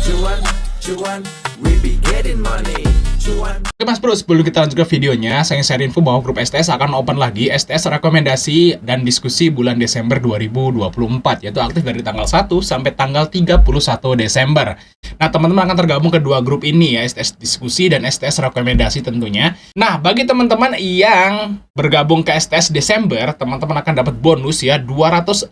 Cuan, cuan, we be getting money. Cuan. Oke Mas Bro, sebelum kita lanjut ke videonya, saya share info bahwa grup STS akan open lagi STS rekomendasi dan diskusi bulan Desember 2024, yaitu aktif dari tanggal 1 sampai tanggal 31 Desember. Nah, teman-teman akan tergabung ke dua grup ini ya, STS diskusi dan STS rekomendasi tentunya. Nah, bagi teman-teman yang bergabung ke STS Desember, teman-teman akan dapat bonus ya, 259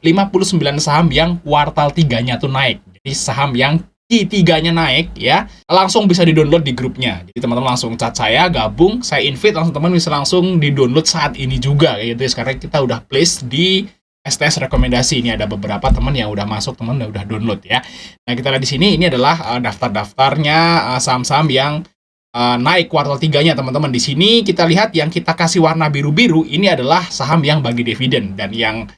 saham yang kuartal 3-nya tuh naik. Jadi saham yang Q3-nya naik ya, langsung bisa di-download di grupnya. Jadi teman-teman langsung chat saya, gabung, saya invite, langsung teman bisa langsung di-download saat ini juga kayak gitu ya. Sekarang kita udah place di STS rekomendasi. Ini ada beberapa teman yang udah masuk, teman udah download ya. Nah, kita lihat di sini, ini adalah daftar-daftarnya saham-saham yang naik kuartal 3-nya teman-teman. Di sini kita lihat yang kita kasih warna biru-biru ini adalah saham yang bagi dividen, dan yang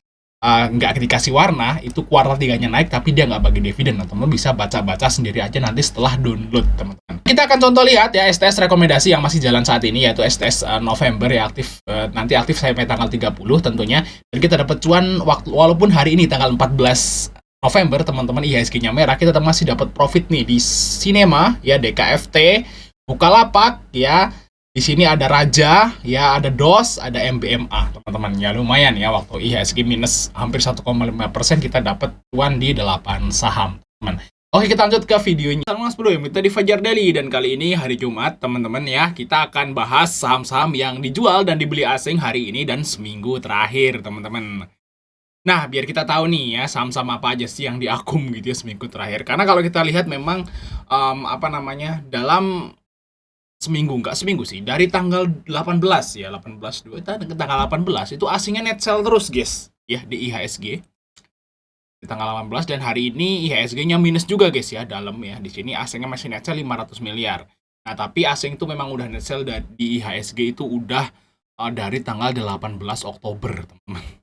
nggak dikasih warna itu kuartal 3-nya naik tapi dia nggak bagi dividen. Nah, teman bisa baca-baca sendiri aja nanti setelah download teman-teman. Kita akan contoh lihat ya STS rekomendasi yang masih jalan saat ini, yaitu STS November ya, aktif nanti aktif sampai tanggal 30 tentunya, dan kita dapat cuan waktu walaupun hari ini tanggal 14 November teman-teman IHSG-nya merah, kita masih dapat profit nih di Sinema ya, DKFT, Bukalapak ya. Di sini ada Raja, ya ada DOS, ada MBMA, teman-teman. Ya lumayan ya, waktu IHSG minus hampir 1,5%, kita dapat cuan di 8 saham, teman. Oke, kita lanjut ke videonya. Salam Mas Bro, yang minta di Fajar Daily, dan kali ini hari Jumat, teman-teman ya, kita akan bahas saham-saham yang dijual dan dibeli asing hari ini dan seminggu terakhir, teman-teman. Nah, biar kita tahu nih ya, saham-saham apa aja sih yang diakum gitu ya seminggu terakhir. Karena kalau kita lihat memang dalam seminggu, nggak seminggu sih, dari tanggal 18 ya, 18 2 ke tanggal 18 itu asingnya net sell terus guys ya di IHSG di tanggal 18, dan hari ini IHSG-nya minus juga guys ya, dalam ya. Di sini asingnya masih net sell 500 miliar. Nah, tapi asing itu memang udah net sell di IHSG itu udah dari tanggal 18 Oktober teman-teman.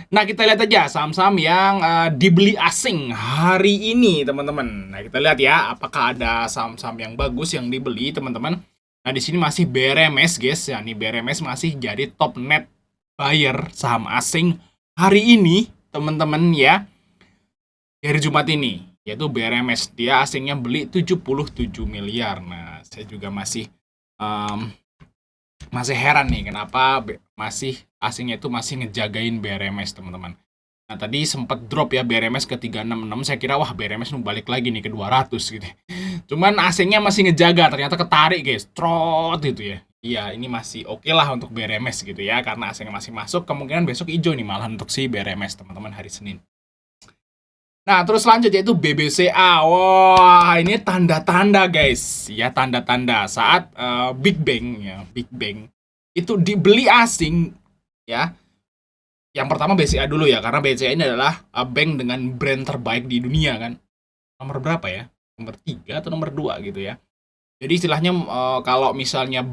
Nah, kita lihat aja saham-saham yang dibeli asing hari ini, teman-teman. Nah, kita lihat ya, apakah ada saham-saham yang bagus yang dibeli, teman-teman. Nah, di sini masih BRMS, guys. Ya, nih BRMS masih jadi top net buyer saham asing hari ini, teman-teman ya. Di hari Jumat ini, yaitu BRMS. Dia asingnya beli 77 miliar. Nah, saya juga masih heran nih kenapa masih asingnya itu masih ngejagain BRMS, teman-teman. Nah, tadi sempat drop ya BRMS ke 366. Saya kira wah BRMS balik lagi nih ke 200 gitu. Cuman asingnya masih ngejaga, ternyata ketarik guys. Trot gitu ya. Iya, ini masih oke lah untuk BRMS gitu ya, karena asingnya masih masuk. Kemungkinan besok hijau nih malah untuk si BRMS, teman-teman, hari Senin. Nah, terus lanjut yaitu BBCA. Wah, ini tanda-tanda guys. Ya, tanda-tanda saat Big Bang ya, Big Bang itu dibeli asing ya. Yang pertama BCA dulu ya, karena BCA ini adalah bank dengan brand terbaik di dunia kan. Nomor berapa ya? Nomor 3 atau nomor 2 gitu ya. Jadi istilahnya kalau misalnya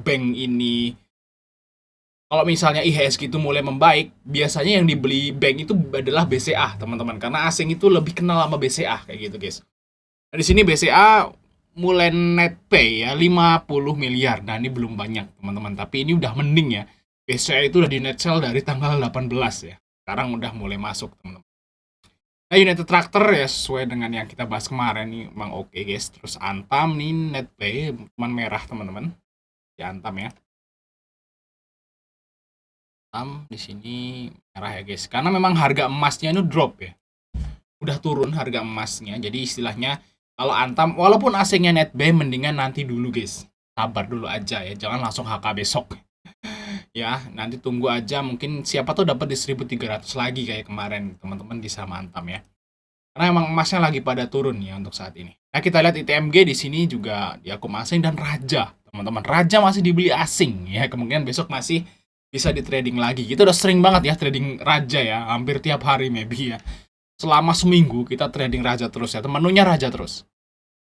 IHSG itu mulai membaik, biasanya yang dibeli bank itu adalah BCA, teman-teman. Karena asing itu lebih kenal sama BCA kayak gitu, guys. Nah, di sini BCA mulai net pay ya 50 miliar. Nah, ini belum banyak, teman-teman, tapi ini udah mending ya. BCA itu udah di net sell dari tanggal 18 ya. Sekarang udah mulai masuk, teman-teman. Nah, United Tractor ya sesuai dengan yang kita bahas kemarin nih, emang oke, guys. Terus Antam nih net pay cuman merah, teman-teman. Ya, Antam ya. Di sini merah ya guys, karena memang harga emasnya itu drop ya, udah turun harga emasnya. Jadi istilahnya kalau Antam walaupun asingnya net buy, mendingan nanti dulu guys, sabar dulu aja ya, jangan langsung HK besok ya, nanti tunggu aja, mungkin siapa tuh dapat di 1300 lagi kayak kemarin teman-teman di saham Antam ya, karena emang emasnya lagi pada turun ya untuk saat ini. Nah, kita lihat ITMG di sini juga diakum asing, dan Raja, teman-teman, Raja masih dibeli asing ya, kemungkinan besok masih bisa di trading lagi. Kita udah sering banget ya trading Raja ya, hampir tiap hari maybe ya. Selama seminggu kita trading Raja terus ya, menunya Raja terus.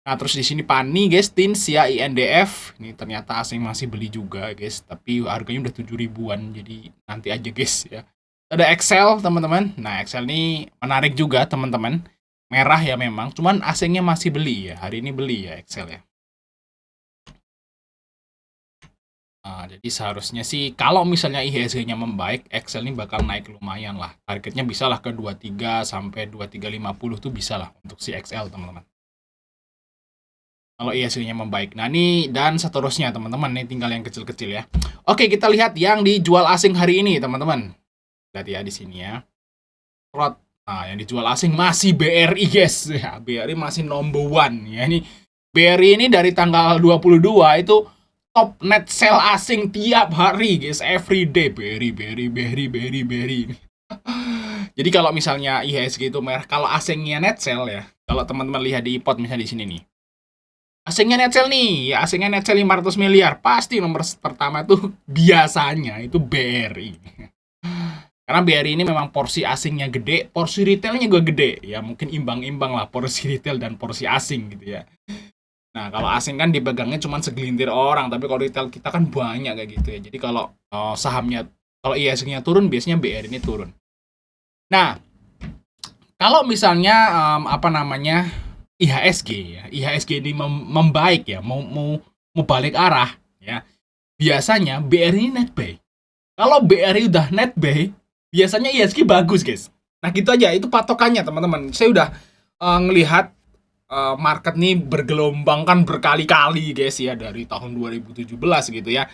Nah, terus di sini Pani guys, Tinsia, INDF. Ini ternyata asing masih beli juga guys, tapi harganya udah 7 ribuan. Jadi nanti aja guys ya. Ada Excel, teman-teman. Nah, Excel ini menarik juga, teman-teman. Merah ya memang, cuman asingnya masih beli ya. Hari ini beli ya Excel ya. Nah, jadi seharusnya sih kalau misalnya IHSG-nya membaik, Excel ini bakal naik lumayan lah. Targetnya bisa lah ke 23 sampai 2350 tuh bisa lah untuk si Excel, teman-teman. Kalau IHSG-nya membaik. Nah, ini dan seterusnya teman-teman, nih tinggal yang kecil-kecil ya. Oke, kita lihat yang dijual asing hari ini, teman-teman. Lihat ya di sini ya. Nah, yang dijual asing masih BRI, guys. Ya, BRI masih number one ya. Ini BRI ini dari tanggal 22 itu top net sell asing tiap hari, guys. Every day BRI. Jadi kalau misalnya IHSG itu merah, kalau asingnya net sell ya. Kalau teman-teman lihat di iPod misalnya di sini nih. Asingnya net sell nih, ya asingnya net sell 500 miliar. Pasti nomor pertama tuh biasanya itu BRI. Karena BRI ini memang porsi asingnya gede, porsi retailnya juga gede. Ya mungkin imbang-imbang lah porsi retail dan porsi asing gitu ya. Nah, kalau asing kan dipegangnya cuma segelintir orang, tapi kalau retail kita kan banyak kayak gitu ya. Jadi kalau sahamnya, kalau IHSG-nya turun, biasanya BRI ini turun. Nah, kalau misalnya IHSG ya, IHSG ini membaik ya, mau balik arah ya. Biasanya BRI ini net buy. Kalau BRI udah net buy, biasanya IHSG bagus, guys. Nah, gitu aja, itu patokannya, teman-teman. Saya udah ngelihat market nih bergelombang kan berkali-kali, guys ya, dari tahun 2017 gitu ya.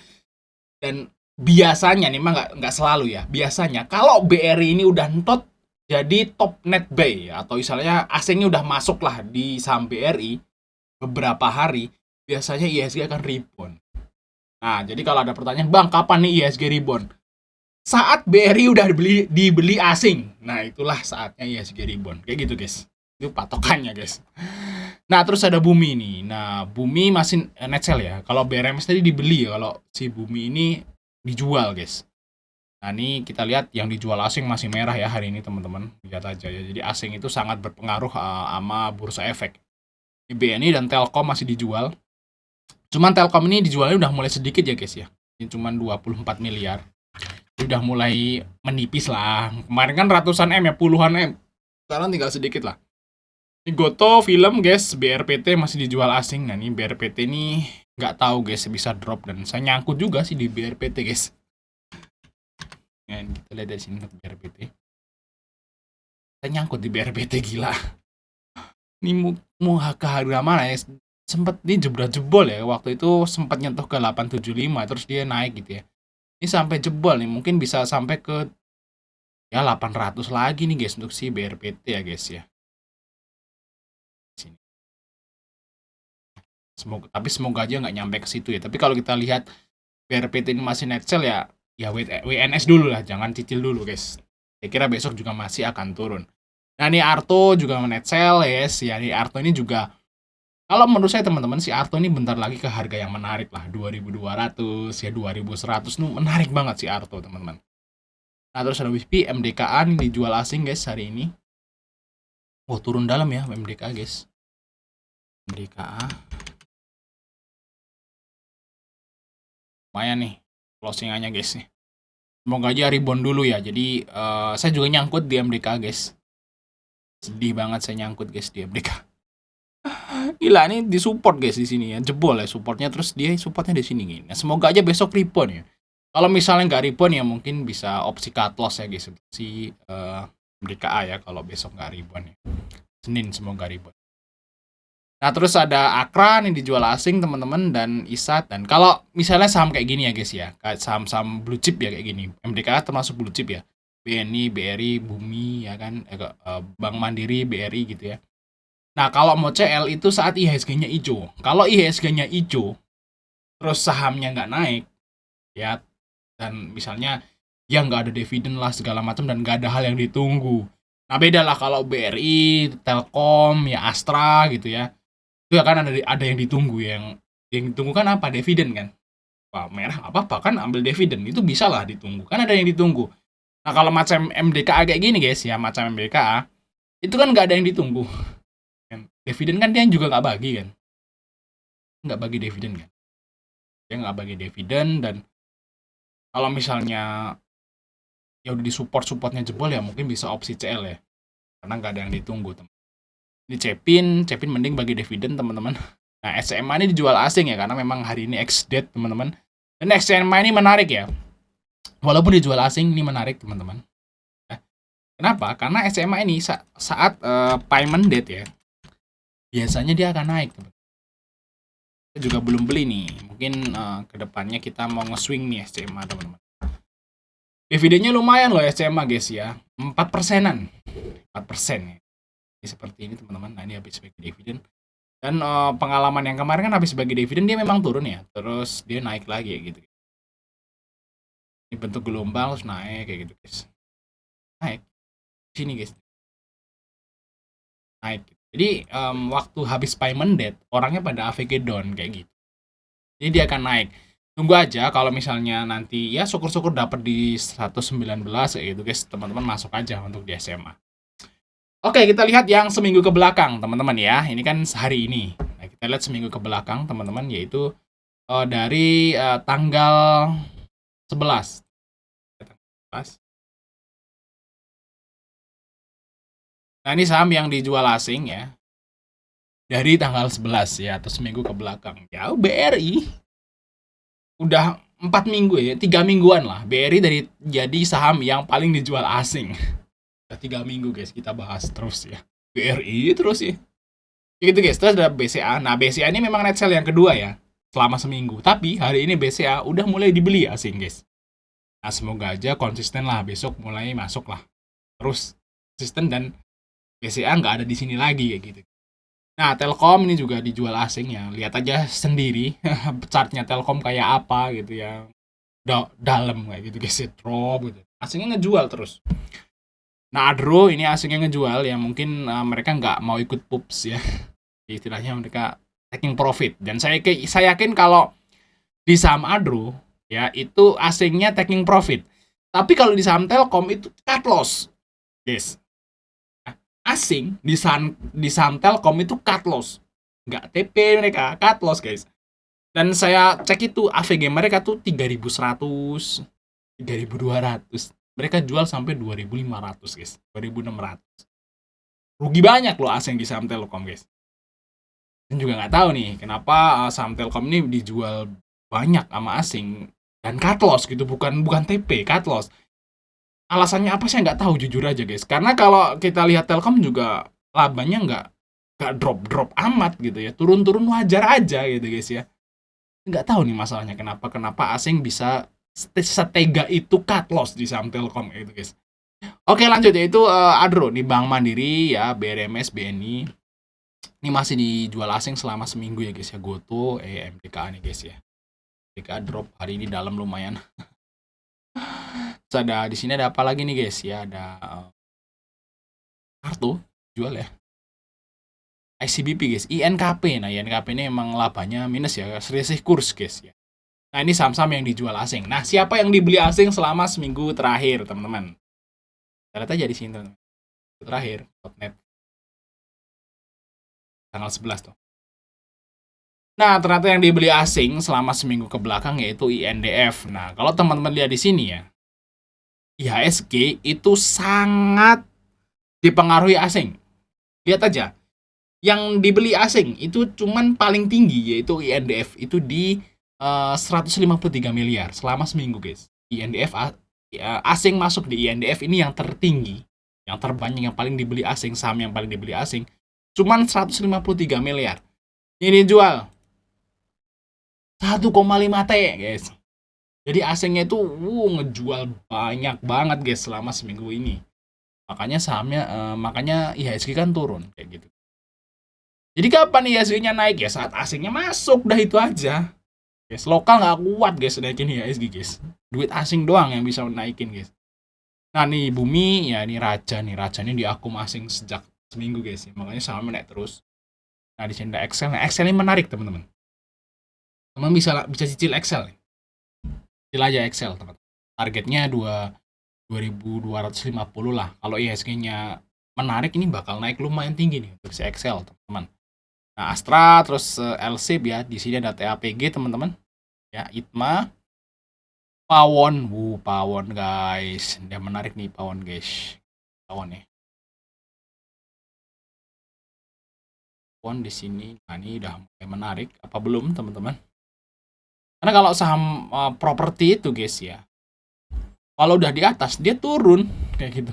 Dan biasanya nih memang nggak selalu ya. Biasanya kalau BRI ini udah entot jadi top net buy atau misalnya asingnya udah masuk lah di saham BRI beberapa hari, biasanya IHSG akan rebound. Nah, jadi kalau ada pertanyaan, Bang, kapan nih IHSG rebound? Saat BRI udah dibeli asing. Nah, itulah saatnya IHSG rebound. Kayak gitu, guys. Itu patokannya, guys. Nah, terus ada Bumi nih. Nah, Bumi masih net sell ya. Kalau BRMS tadi dibeli ya, kalau si Bumi ini dijual, guys. Nah, ini kita lihat yang dijual asing masih merah ya hari ini, teman-teman. Lihat aja ya. Jadi asing itu sangat berpengaruh sama bursa efek. Ini BNI dan Telkom masih dijual. Cuman Telkom ini dijualnya udah mulai sedikit ya, guys ya. Ini cuman 24 miliar. Ini udah mulai menipis lah. Kemarin kan ratusan M ya, puluhan M. Sekarang tinggal sedikit lah. Ini Goto film, guys, BRPT masih dijual asing. Nah, ini BRPT ini nggak tahu, guys, bisa drop, dan saya nyangkut juga sih di BRPT, guys. Nah, kita lihat dari sini BRPT. Saya nyangkut di BRPT, gila. Ini mau ke harga mana ya? Sempet dia jebol ya. Waktu itu sempat nyentuh ke 875, terus dia naik gitu ya. Ini sampai jebol nih, mungkin bisa sampai ke ya 800 lagi nih, guys, untuk si BRPT ya, guys ya. Sini. Semoga aja nggak nyampe ke situ ya. Tapi kalau kita lihat BRPT ini masih net sell ya WNS dulu lah, jangan cicil dulu, guys. Saya kira besok juga masih akan turun. Nah, ini Arto juga net sell, yes. Ya, ini Arto ini juga, kalau menurut saya, teman-teman, si Arto ini bentar lagi ke harga yang menarik lah, 2200 ya, 2100 nih menarik banget si Arto, teman-teman. Nah, terus ada WISPI, MDKA nih dijual asing, guys, hari ini. Oh, turun dalam ya MDKA, guys. MDKA lumayan nih closingannya, guys nih. Semoga aja rebound dulu ya. Jadi saya juga nyangkut di MDKA, guys. Sedih banget saya nyangkut, guys, di MDKA. Gila, ini di support, guys, di sini ya. Jebol ya supportnya, terus dia supportnya di sini gini. Nah, semoga aja besok rebound ya. Kalau misalnya nggak rebound ya mungkin bisa opsi cut loss ya, guys, si MDKA ya, kalau besok nggak rebound ya. Senin semoga rebound. Nah, terus ada Akra nih dijual asing, teman-teman, dan ISAT. Dan kalau misalnya saham kayak gini ya, guys ya, kayak saham-saham blue chip ya kayak gini. MDKA termasuk blue chip ya. BNI, BRI, Bumi ya kan, Bank Mandiri, BRI gitu ya. Nah, kalau mau CL itu saat IHSG-nya hijau. Kalau IHSG-nya hijau, terus sahamnya nggak naik, ya, dan misalnya ya nggak ada dividen lah segala macam dan nggak ada hal yang ditunggu. Nah, beda lah kalau BRI, Telkom, ya Astra gitu ya. Itu ya kan ada yang ditunggu, yang ditunggu kan apa? Dividen kan. Wah, merah apa kan ambil dividen, itu bisa lah ditunggu. Kan ada yang ditunggu. Nah, kalau macam MDKA kayak gini, guys ya, macam MDKA itu kan nggak ada yang ditunggu. Dividen kan dia juga nggak bagi kan. Nggak bagi dividen kan. Dia nggak bagi dividen, dan kalau misalnya ya udah di supportnya jebol ya mungkin bisa opsi CL ya. Karena nggak ada yang ditunggu, teman. Ini Cepin mending bagi dividen, teman-teman. Nah, SMA ini dijual asing ya, karena memang hari ini ex-date, teman-teman. Dan SMA ini menarik ya. Walaupun dijual asing, ini menarik, teman-teman. Kenapa? Karena SMA ini saat payment date ya, biasanya dia akan naik, teman. Saya juga belum beli nih. Mungkin kedepannya kita mau nge-swing nih SCMA teman-teman. Dividennya lumayan loh SCMA guys ya, 4%-an. 4% ya. Ini seperti ini teman-teman. Nah ini habis bagi dividen. Dan pengalaman yang kemarin kan habis bagi dividen dia memang turun ya. Terus dia naik lagi ya gitu. Ini bentuk gelombang terus naik kayak gitu guys. Naik. Sini guys. Naik. Jadi waktu habis payment date orangnya pada AVG down kayak gitu. Jadi dia akan naik. Tunggu aja kalau misalnya nanti ya syukur-syukur dapat di 119 kayak gitu guys, teman-teman masuk aja untuk di SMA. Oke, kita lihat yang seminggu ke belakang teman-teman ya. Ini kan sehari ini. Nah, kita lihat seminggu ke belakang teman-teman, yaitu dari tanggal 11. Nah, ini saham yang dijual asing ya. Dari tanggal 11 ya, atau seminggu ke belakang. Ya, BRI udah 4 minggu ya, 3 mingguan lah. BRI dari jadi saham yang paling dijual asing. Udah 3 minggu guys, kita bahas terus ya. BRI terus ya. Gitu guys, terus ada BCA. Nah, BCA ini memang net sell yang kedua ya, selama seminggu. Tapi hari ini BCA udah mulai dibeli asing guys. Nah, semoga aja konsisten lah, besok mulai masuk lah. Terus konsisten dan BCA nggak ada di sini lagi kayak gitu. Nah, Telkom ini juga dijual asing ya. Lihat aja sendiri chartnya Telkom kayak apa gitu ya. Dalam kayak gitu guys, drop gitu. Asingnya ngejual terus. Nah, Adro ini asingnya ngejual ya, mungkin mereka nggak mau ikut pups ya. Istilahnya mereka taking profit. Dan saya yakin kalau di saham Adro ya itu asingnya taking profit. Tapi kalau di saham Telkom itu cut loss. Guys. Asing di saham Telkom itu cut loss. Nggak TP mereka, cut loss guys. Dan saya cek itu AVG mereka tuh 3.100, 3.200. Mereka jual sampai 2.500 guys, 2.600. Rugi banyak loh asing di saham Telkom guys. Dan juga nggak tahu nih kenapa saham Telkom ini dijual banyak sama asing dan cut loss gitu, bukan TP, cut loss. Alasannya apa saya nggak tahu jujur aja guys. Karena kalau kita lihat Telkom juga labanya nggak drop amat gitu ya, turun wajar aja gitu guys ya. Nggak tahu nih masalahnya kenapa asing bisa setega itu cut loss di saham Telkom gitu guys. Oke lanjut, yaitu Adro nih, Bank Mandiri ya, BRMS, BNI. Ini masih dijual asing selama seminggu ya guys ya. Goto, MDK nih guys ya. MDK drop hari ini dalam lumayan. Terus ada di sini ada apa lagi nih guys ya, ada kartu jual ya. ICBP guys, INKP. Nah, INKP ini emang labanya minus ya, selisih kurs guys ya. Nah, ini saham-saham yang dijual asing. Nah, siapa yang dibeli asing selama seminggu terakhir, teman-teman? Lihat aja di sini, teman-teman. Terakhir, .net. Tanggal 11 tuh. Nah, ternyata yang dibeli asing selama seminggu ke belakang yaitu INDF. Nah, kalau teman-teman lihat di sini ya, IHSG itu sangat dipengaruhi asing. Lihat aja, yang dibeli asing itu cuman paling tinggi yaitu INDF itu di 153 miliar selama seminggu guys. INDF asing masuk di INDF ini yang tertinggi, yang terbanyak, yang paling dibeli asing, saham yang paling dibeli asing cuman 153 miliar. Ini jual 1,5 T guys. Jadi asingnya itu ngejual banyak banget guys selama seminggu ini. Makanya sahamnya makanya IHSG kan turun kayak gitu. Jadi kapan IHSG-nya naik ya? Saat asingnya masuk, dah itu aja. Guys, lokal nggak kuat guys naikin IHSG guys. Duit asing doang yang bisa naikin guys. Nah nih Bumi ya, ini Raja ini di akum asing sejak seminggu guys. Makanya sahamnya naik terus. Nah di sini ada Excel. Nah, Excel ini menarik teman-teman. Teman bisa cicil Excel. Cicil aja Excel teman. Targetnya 2.250 lah. Kalau IHSG-nya menarik, ini bakal naik lumayan tinggi nih untuk si Excel teman-teman. Nah, Astra terus LSIP ya, di sini ada TAPG teman-teman. Ya, ITMA, Pawon, Pawon guys. Dia menarik nih Pawon guys. Pawon ya. Pawon di sini. Nah, ini udah mulai menarik. Apa belum teman-teman? Karena kalau saham properti itu guys ya, kalau udah di atas dia turun kayak gitu.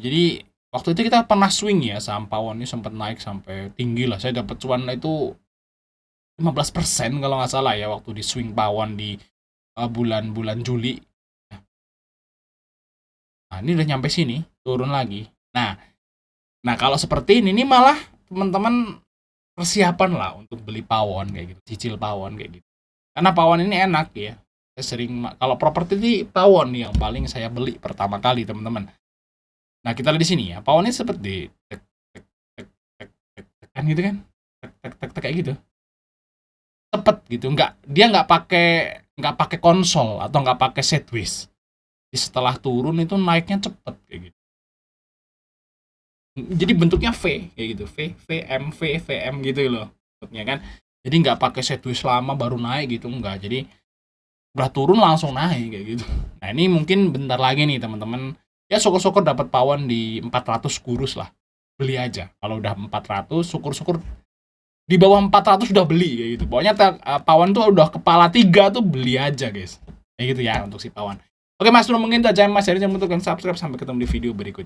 Jadi waktu itu kita pernah swing ya, saham Pawon ini sempat naik sampai tinggi lah. Saya dapat cuan itu 15% kalau nggak salah ya waktu di swing pawon di bulan Juli. Nah, ini udah nyampe sini, turun lagi. Nah kalau seperti ini malah teman-teman persiapan lah untuk beli pawon kayak gitu, cicil pawon kayak gitu. Karena pawon ini enak ya. Saya sering kalau properti ini pawon yang paling saya beli pertama kali, teman-teman. Nah, kita lihat di sini ya. Pawonnya seperti tek tek tek tek tek tek kan gitu kan. Tek tek tek tek kayak gitu. Cepet gitu. Dia nggak pakai konsol atau nggak pakai sideways. Setelah turun itu naiknya cepet kayak gitu. Jadi bentuknya V kayak gitu. VM gitu loh. Bentuknya kan. Jadi nggak pakai sideways lama baru naik gitu, enggak. Jadi udah turun langsung naik kayak gitu. Nah, ini mungkin bentar lagi nih teman-teman. Ya syukur-syukur dapat pawon di 400 kurus lah. Beli aja. Kalau udah 400, syukur-syukur di bawah 400 udah beli kayak gitu. Pokoknya pawon tuh udah kepala 3 tuh beli aja, guys. Kayak gitu ya untuk si pawon. Oke, Mas, mungkin itu aja Mas, jadi jangan lupa subscribe, sampai ketemu di video berikutnya.